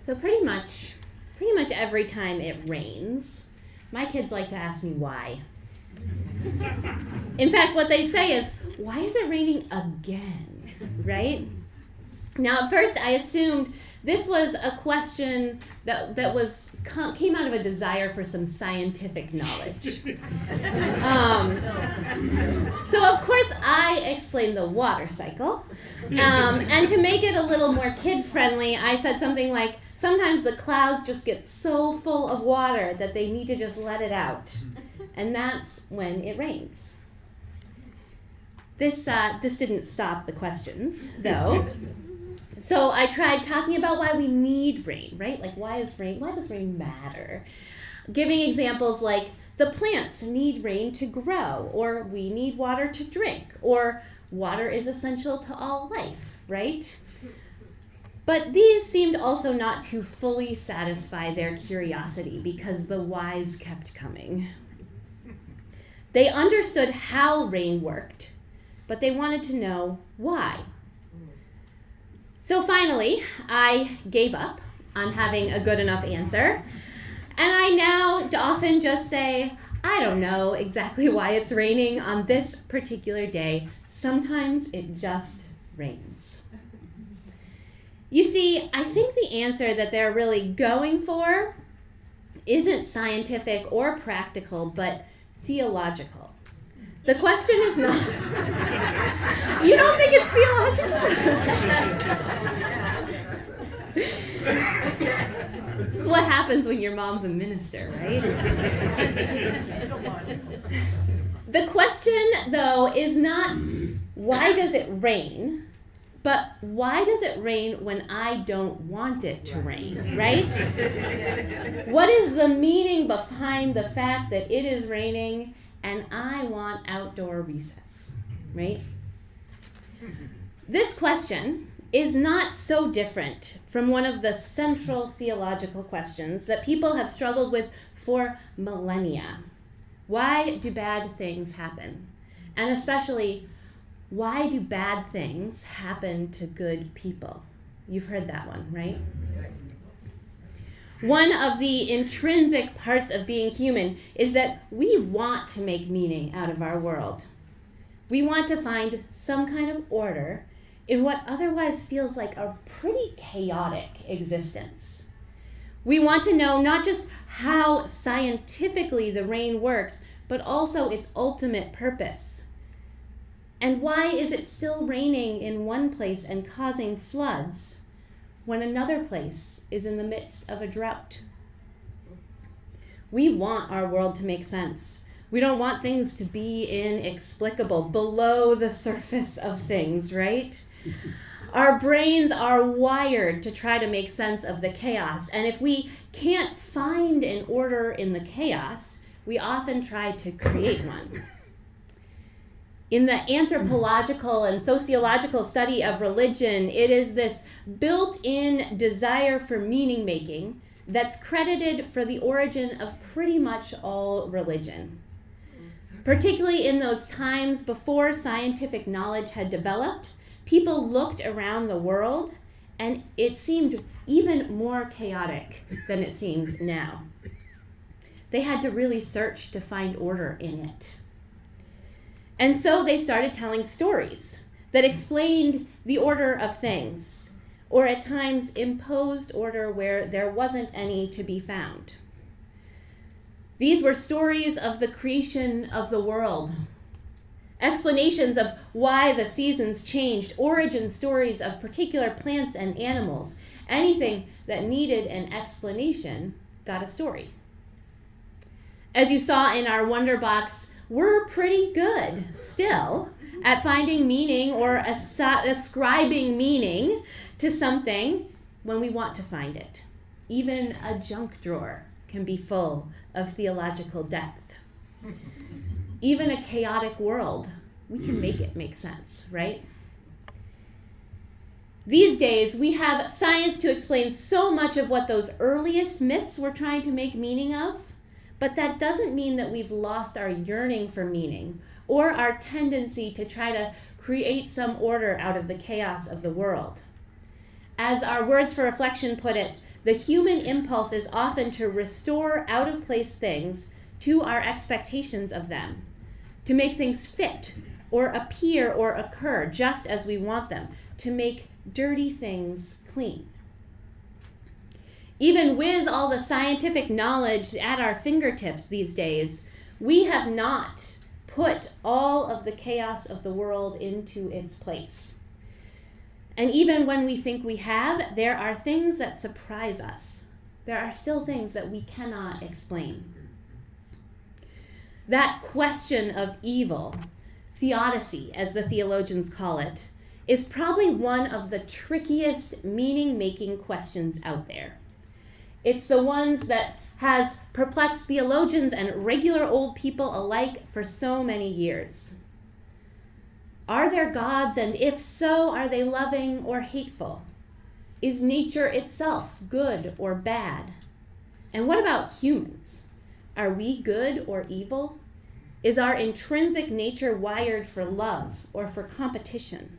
So pretty much every time it rains, my kids like to ask me why. In fact, what they say is, why is it raining again, right? Now, at first, I assumed this was a question that came out of a desire for some scientific knowledge. So, of course, I explained the water cycle. And to make it a little more kid-friendly, I said something like, sometimes the clouds just get so full of water that they need to just let it out. And that's when it rains. This didn't stop the questions, though. So I tried talking about why we need rain, right? Like, why does rain matter? Giving examples like, the plants need rain to grow, or we need water to drink, or water is essential to all life, right? But these seemed also not to fully satisfy their curiosity because the whys kept coming. They understood how rain worked, but they wanted to know why. So finally, I gave up on having a good enough answer, and I now often just say, I don't know exactly why it's raining on this particular day. Sometimes it just rains. You see, I think the answer that they're really going for isn't scientific or practical, but theological. The question is not... You don't think it's theological? This is what happens when your mom's a minister, right? The question, though, is not why does it rain, but why does it rain when I don't want it to rain, right? What is the meaning behind the fact that it is raining and I want outdoor recess, right? This question is not so different from one of the central theological questions that people have struggled with for millennia. Why do bad things happen? And especially, why do bad things happen to good people? You've heard that one, right? One of the intrinsic parts of being human is that we want to make meaning out of our world. We want to find some kind of order in what otherwise feels like a pretty chaotic existence. We want to know not just how scientifically the rain works, but also its ultimate purpose. And why is it still raining in one place and causing floods when another place is in the midst of a drought? We want our world to make sense. We don't want things to be inexplicable, below the surface of things, right? Our brains are wired to try to make sense of the chaos, and if we can't find an order in the chaos, we often try to create one. In the anthropological and sociological study of religion, it is this built-in desire for meaning-making that's credited for the origin of pretty much all religion. Particularly in those times before scientific knowledge had developed, people looked around the world and it seemed even more chaotic than it seems now. They had to really search to find order in it. And so they started telling stories that explained the order of things, or at times imposed order where there wasn't any to be found. These were stories of the creation of the world, explanations of why the seasons changed, origin stories of particular plants and animals. Anything that needed an explanation got a story. As you saw in our Wonder Box, we're pretty good still at finding meaning or ascribing meaning to something when we want to find it. Even a junk drawer can be full of theological depth. Even a chaotic world, we can make it make sense, right? These days, we have science to explain so much of what those earliest myths were trying to make meaning of, but that doesn't mean that we've lost our yearning for meaning or our tendency to try to create some order out of the chaos of the world. As our Words for Reflection put it, the human impulse is often to restore out-of-place things to our expectations of them, to make things fit or appear or occur just as we want them, to make dirty things clean. Even with all the scientific knowledge at our fingertips these days, we have not put all of the chaos of the world into its place. And even when we think we have, there are things that surprise us. There are still things that we cannot explain. That question of evil, theodicy, as the theologians call it, is probably one of the trickiest meaning-making questions out there. It's the ones that has perplexed theologians and regular old people alike for so many years. Are there gods, and if so, are they loving or hateful? Is nature itself good or bad? And what about humans? Are we good or evil? Is our intrinsic nature wired for love or for competition?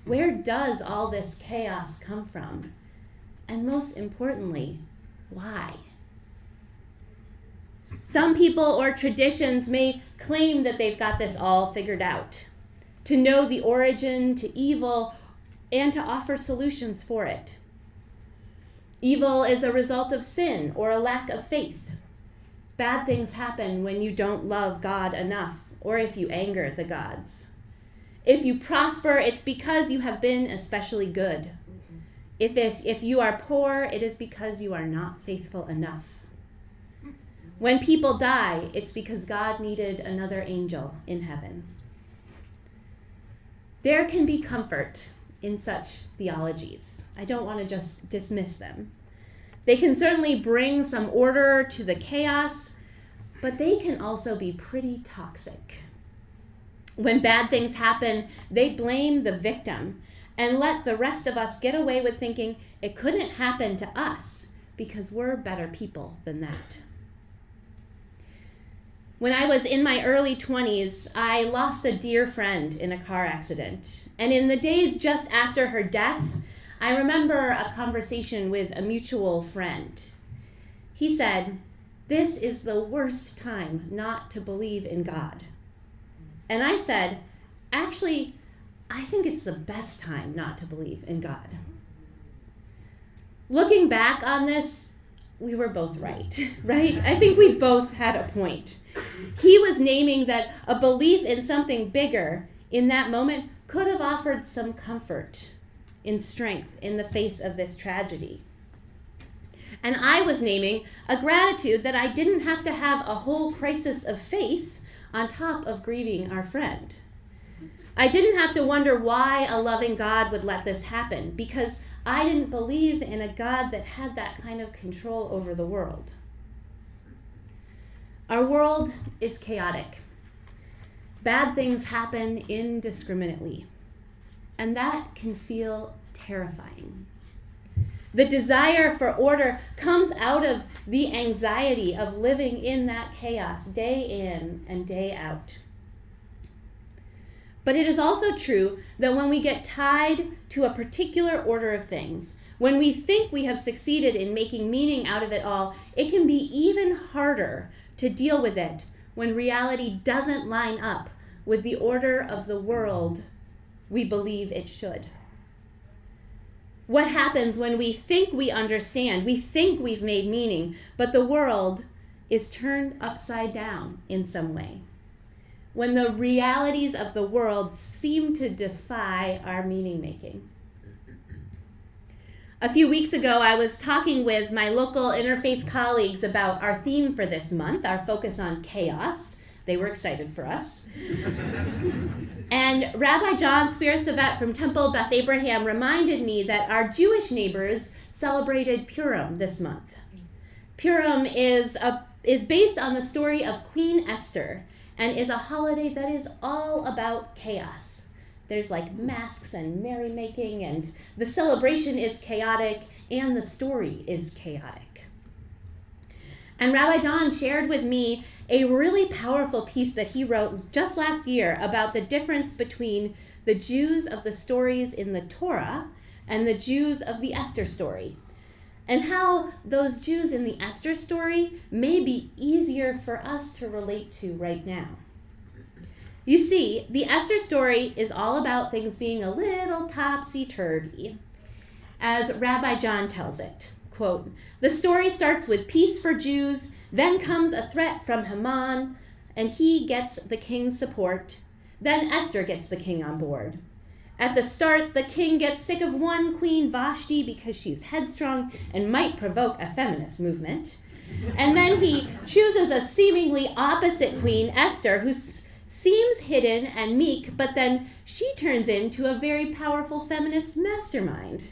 Where does all this chaos come from? And most importantly, why? Some people or traditions may claim that they've got this all figured out, to know the origin to evil and to offer solutions for it. Evil is a result of sin or a lack of faith. Bad things happen when you don't love God enough or if you anger the gods. If you prosper, it's because you have been especially good. If you are poor, it is because you are not faithful enough. When people die, it's because God needed another angel in heaven. There can be comfort in such theologies. I don't want to just dismiss them. They can certainly bring some order to the chaos, but they can also be pretty toxic. When bad things happen, they blame the victim and let the rest of us get away with thinking it couldn't happen to us because we're better people than that. When I was in my early 20s, I lost a dear friend in a car accident. And in the days just after her death, I remember a conversation with a mutual friend. He said, "This is the worst time not to believe in God." And I said, "Actually, I think it's the best time not to believe in God." Looking back on this, we were both right? I think we both had a point. He was naming that a belief in something bigger in that moment could have offered some comfort in strength in the face of this tragedy. And I was naming a gratitude that I didn't have to have a whole crisis of faith on top of grieving our friend. I didn't have to wonder why a loving God would let this happen, because I didn't believe in a God that had that kind of control over the world. Our world is chaotic. Bad things happen indiscriminately, and that can feel terrifying. The desire for order comes out of the anxiety of living in that chaos day in and day out. But it is also true that when we get tied to a particular order of things, when we think we have succeeded in making meaning out of it all, it can be even harder to deal with it when reality doesn't line up with the order of the world we believe it should. What happens when we think we understand, we think we've made meaning, but the world is turned upside down in some way? When the realities of the world seem to defy our meaning making. A few weeks ago, I was talking with my local interfaith colleagues about our theme for this month, our focus on chaos. They were excited for us. And Rabbi John Spear-Savet from Temple Beth Abraham reminded me that our Jewish neighbors celebrated Purim this month. Purim is based on the story of Queen Esther and is a holiday that is all about chaos. There's like masks and merrymaking, and the celebration is chaotic, and the story is chaotic. And Rabbi John shared with me a really powerful piece that he wrote just last year about the difference between the Jews of the stories in the Torah and the Jews of the Esther story. and how those Jews in the Esther story may be easier for us to relate to right now. You see, the Esther story is all about things being a little topsy-turvy. As Rabbi John tells it, quote, "The story starts with peace for Jews, then comes a threat from Haman, and he gets the king's support. Then Esther gets the king on board. At the start, the king gets sick of one queen, Vashti, because she's headstrong and might provoke a feminist movement. And then he chooses a seemingly opposite queen, Esther, who seems hidden and meek, but then she turns into a very powerful feminist mastermind.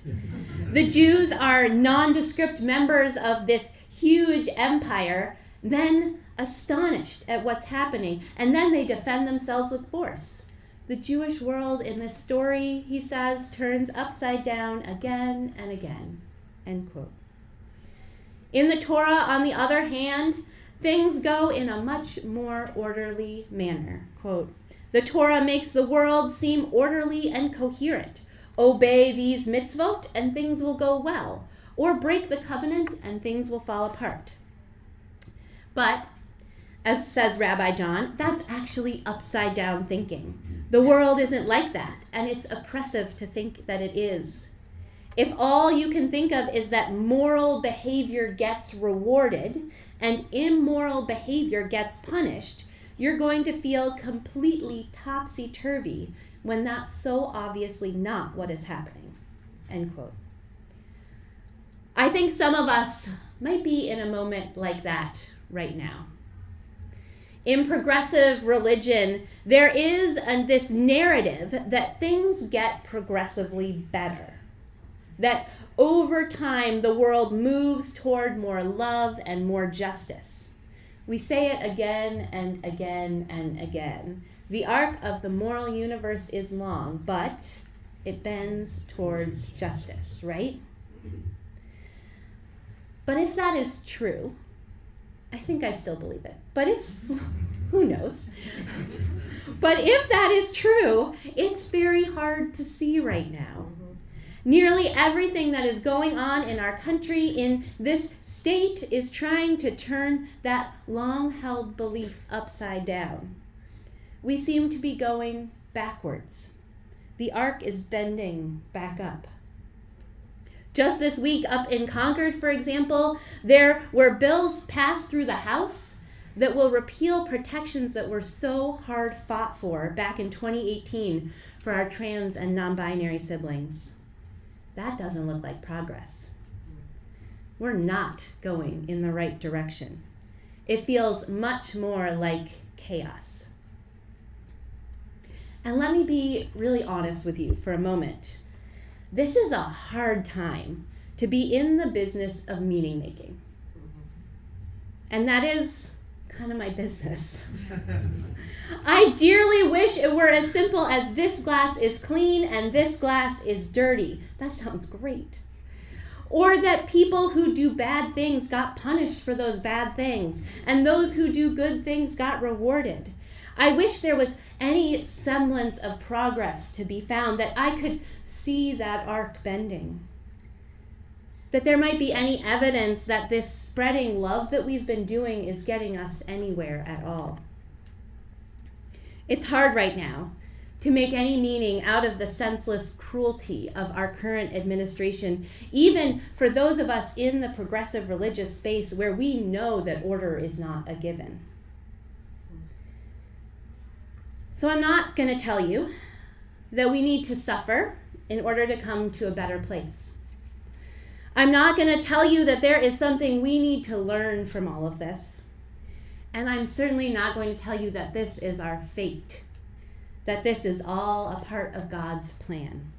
The Jews are nondescript members of this huge empire, then astonished at what's happening, and then they defend themselves with force. The Jewish world in this story," he says, "turns upside down again and again." End quote. In the Torah, on the other hand, things go in a much more orderly manner. Quote, "The Torah makes the world seem orderly and coherent. Obey these mitzvot and things will go well, or break the covenant and things will fall apart." But, as says Rabbi John, that's actually upside down thinking. The world isn't like that, and it's oppressive to think that it is. If all you can think of is that moral behavior gets rewarded and immoral behavior gets punished, you're going to feel completely topsy-turvy when that's so obviously not what is happening. End quote. I think some of us might be in a moment like that right now. In progressive religion, there is this narrative that things get progressively better, that over time the world moves toward more love and more justice. We say it again and again and again. The arc of the moral universe is long, but it bends towards justice, right? But if that is true, I think I still believe it. But who knows? But if that is true, it's very hard to see right now. Nearly everything that is going on in our country, in this state, is trying to turn that long-held belief upside down. We seem to be going backwards. The arc is bending back up. Just this week up in Concord, for example, there were bills passed through the House that will repeal protections that were so hard fought for back in 2018 for our trans and non-binary siblings. That doesn't look like progress. We're not going in the right direction. It feels much more like chaos. And let me be really honest with you for a moment. This is a hard time to be in the business of meaning making. And that is kind of my business. I dearly wish it were as simple as this glass is clean and this glass is dirty. That sounds great. Or that people who do bad things got punished for those bad things, and those who do good things got rewarded. I wish there was any semblance of progress to be found, that I could see that arc bending. That there might be any evidence that this spreading love that we've been doing is getting us anywhere at all. It's hard right now to make any meaning out of the senseless cruelty of our current administration, even for those of us in the progressive religious space where we know that order is not a given. So I'm not going to tell you that we need to suffer in order to come to a better place. I'm not going to tell you that there is something we need to learn from all of this. And I'm certainly not going to tell you that this is our fate, that this is all a part of God's plan.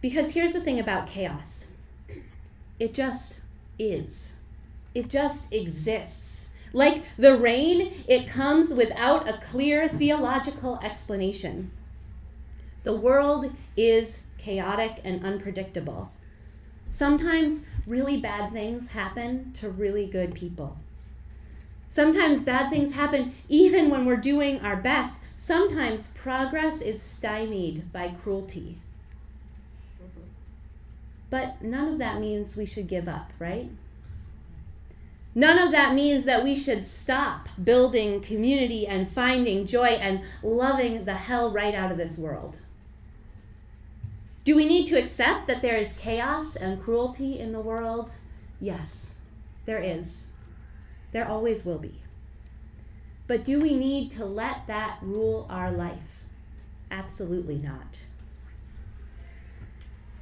Because here's the thing about chaos. It just is. It just exists. Like the rain, it comes without a clear theological explanation. The world is chaotic and unpredictable. Sometimes really bad things happen to really good people. Sometimes bad things happen even when we're doing our best. Sometimes progress is stymied by cruelty. But none of that means we should give up, right? None of that means that we should stop building community and finding joy and loving the hell right out of this world. Do we need to accept that there is chaos and cruelty in the world? Yes, there is. There always will be. But do we need to let that rule our life? Absolutely not.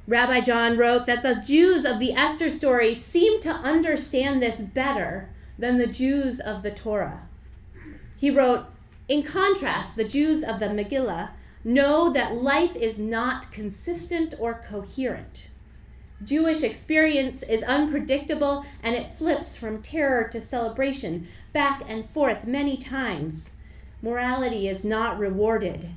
Rabbi John wrote that the Jews of the Esther story seem to understand this better than the Jews of the Torah. He wrote, in contrast, the Jews of the Megillah know that life is not consistent or coherent. Jewish experience is unpredictable and it flips from terror to celebration, back and forth many times. Morality is not rewarded.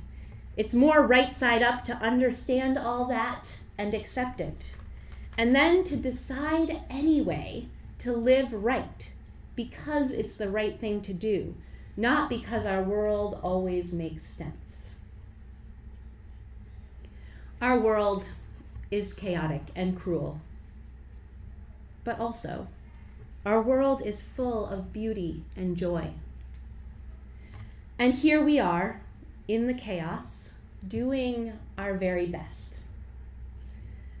It's more right side up to understand all that and accept it, and then to decide anyway to live right because it's the right thing to do, not because our world always makes sense. Our world is chaotic and cruel, but also our world is full of beauty and joy. And here we are in the chaos, doing our very best.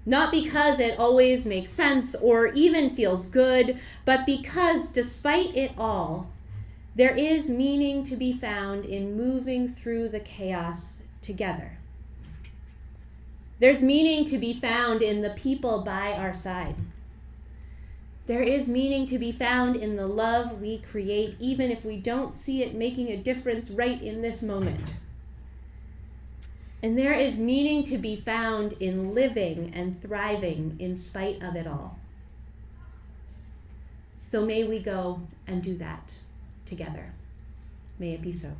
Not because it always makes sense or even feels good, but because despite it all, there is meaning to be found in moving through the chaos together. There's meaning to be found in the people by our side. There is meaning to be found in the love we create, even if we don't see it making a difference right in this moment. And there is meaning to be found in living and thriving in spite of it all. So may we go and do that together. May it be so.